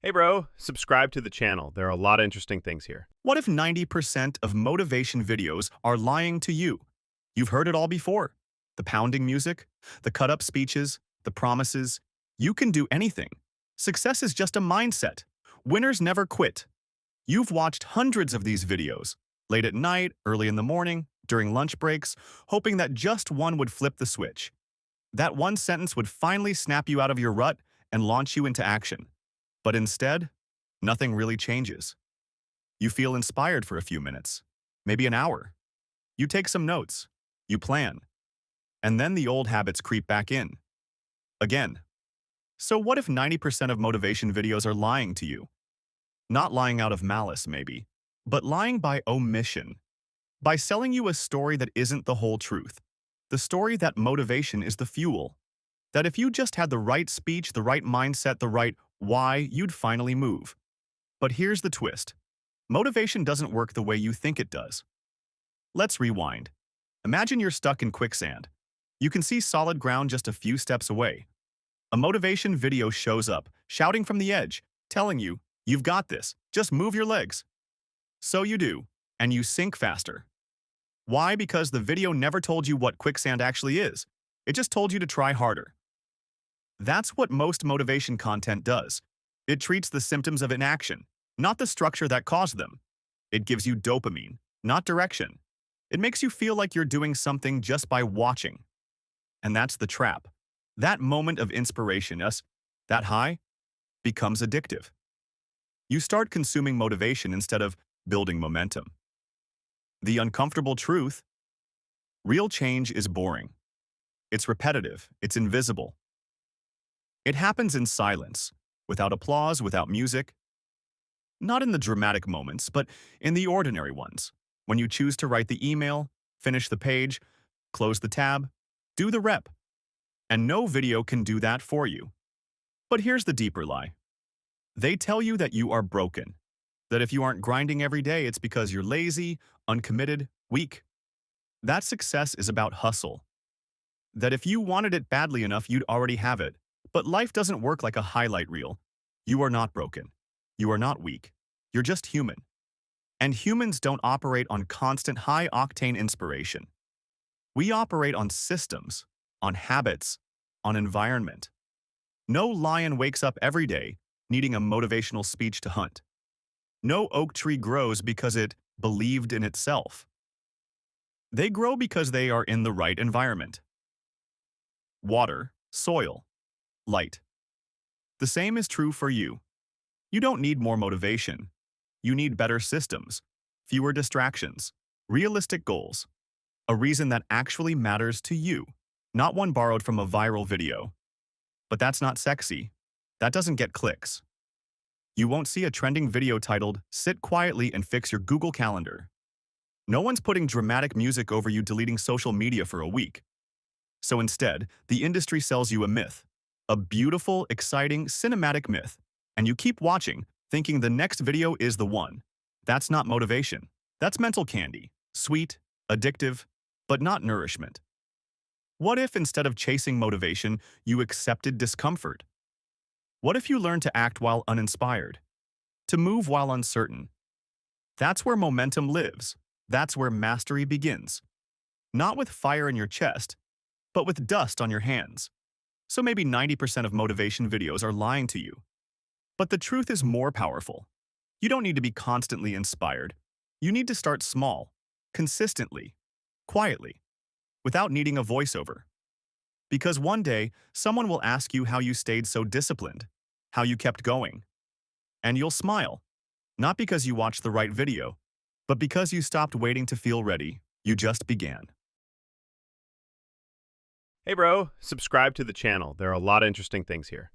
Hey bro, subscribe to the channel. There are a lot of interesting things here. What if 90% of motivation videos are lying to you? You've heard it all before. The pounding music, the cut-up speeches, the promises. You can do anything. Success is just a mindset. Winners never quit. You've watched hundreds of these videos, late at night, early in the morning, during lunch breaks, hoping that just one would flip the switch. That one sentence would finally snap you out of your rut and launch you into action. But instead, nothing really changes. You feel inspired for a few minutes, maybe an hour. You take some notes, you plan, and then the old habits creep back in. Again. So what if 90% of motivation videos are lying to you? Not lying out of malice, maybe, but lying by omission. By selling you a story that isn't the whole truth. The story that motivation is the fuel. That if you just had the right speech, the right mindset, the right why, you'd finally move. But here's the twist. Motivation doesn't work the way you think it does. Let's rewind. Imagine you're stuck in quicksand. You can see solid ground just a few steps away. A motivation video shows up, shouting from the edge, telling you, "You've got this, just move your legs." So you do, and you sink faster. Why? Because the video never told you what quicksand actually is. It just told you to try harder. That's what most motivation content does. It treats the symptoms of inaction, not the structure that caused them. It gives you dopamine, not direction. It makes you feel like you're doing something just by watching. And that's the trap. That moment of inspiration, that high, becomes addictive. You start consuming motivation instead of building momentum. The uncomfortable truth: real change is boring. It's repetitive, it's invisible. It happens in silence, without applause, without music. Not in the dramatic moments, but in the ordinary ones. When you choose to write the email, finish the page, close the tab, do the rep. And no video can do that for you. But here's the deeper lie. They tell you that you are broken. That if you aren't grinding every day, it's because you're lazy, uncommitted, weak. That success is about hustle. That if you wanted it badly enough, you'd already have it. But life doesn't work like a highlight reel. You are not broken. You are not weak. You're just human. And humans don't operate on constant high-octane inspiration. We operate on systems, on habits, on environment. No lion wakes up every day needing a motivational speech to hunt. No oak tree grows because it believed in itself. They grow because they are in the right environment. Water, soil, light. The same is true for you. You don't need more motivation. You need better systems, fewer distractions, realistic goals, a reason that actually matters to you, not one borrowed from a viral video. But that's not sexy. That doesn't get clicks. You won't see a trending video titled, "Sit quietly and fix your Google Calendar." No one's putting dramatic music over you deleting social media for a week. So instead, the industry sells you a myth. A beautiful, exciting, cinematic myth. And you keep watching, thinking the next video is the one. That's not motivation. That's mental candy. Sweet, addictive, but not nourishment. What if instead of chasing motivation, you accepted discomfort? What if you learned to act while uninspired? To move while uncertain? That's where momentum lives. That's where mastery begins. Not with fire in your chest, but with dust on your hands. So maybe 90% of motivation videos are lying to you. But the truth is more powerful. You don't need to be constantly inspired. You need to start small, consistently, quietly, without needing a voiceover. Because one day, someone will ask you how you stayed so disciplined, how you kept going. And you'll smile, not because you watched the right video, but because you stopped waiting to feel ready. You just began. Hey bro, subscribe to the channel. There are a lot of interesting things here.